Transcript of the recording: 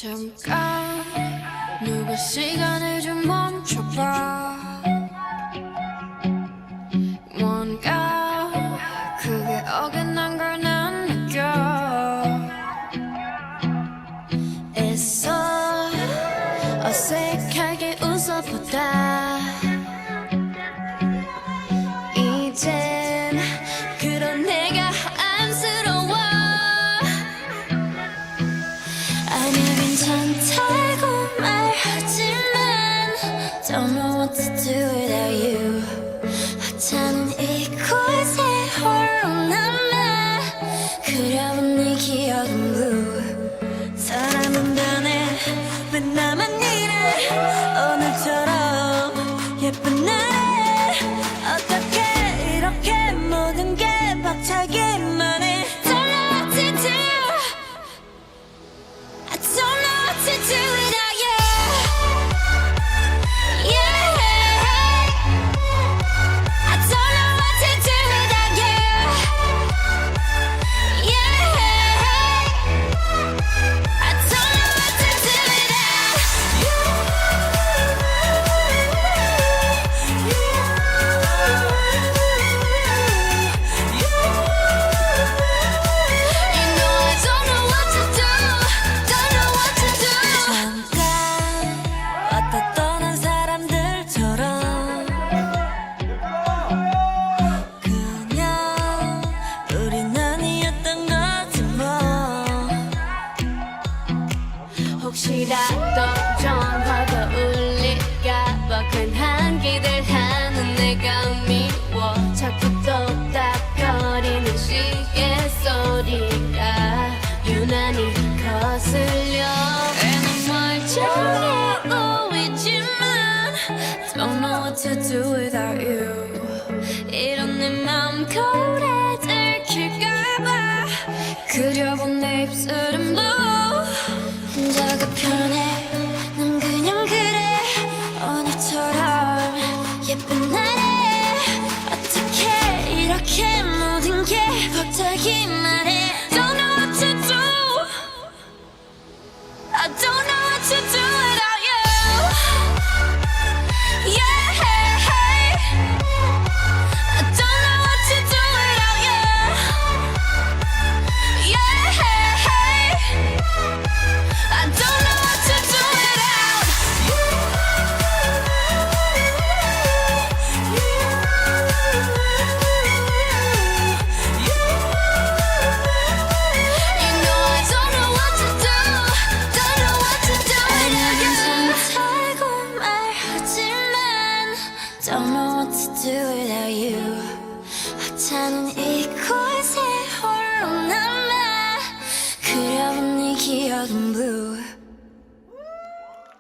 잠깐 누가 시간을 좀 멈춰봐. 뭔가 그게 어긋난 걸 난 느껴. 애써 어색하게 웃어보다 이젠 그런 내가 안쓰러워. 아니야 괜찮다고 말하지만 Don't know what to do without you. 하찮은 이곳에 홀로 남아 그려본 네 기억은 blue. 사람은 변해 왜 나만 이래 오늘처럼 예쁜 날에 어떻게 이렇게 모든 게 벅차기만 해. Don't know what to do. I don't know what to do without you. Yeah. I don't know what to do without you. Yeah. I don't know what to do without you. You know I don't know what to do. Don't know what to do. 잠깐 왔다 떠난 사람들처럼 그냥 우린 아니었던 거지 뭐. 혹시라도 전화가 울릴까봐 괜한 기대하는 내가 미워. 자꾸 똑딱거리는 시계 소리가 유난히 거슬려. 괜히 멀쩡해 보이지만 Don't know what to do without you. 이런 내 맘 거울에 들킬까봐 그려본 내 입술은 blue. 혼자가 편해 난 그냥 그래 오늘처럼 예쁜 날에 어떻게 이렇게 모든 게 벅차기만 해. Don't know what to do. I don't know what to do without you. Yeah. I don't know what to do without you. Yeah. I don't know what to do without you. You know I don't know what to do. Don't know what to do without you. 괜찮다고 말하지만 Don't know what to do without you. 하찮은 이곳에 홀로 남아 그려본 네 기억은 blue.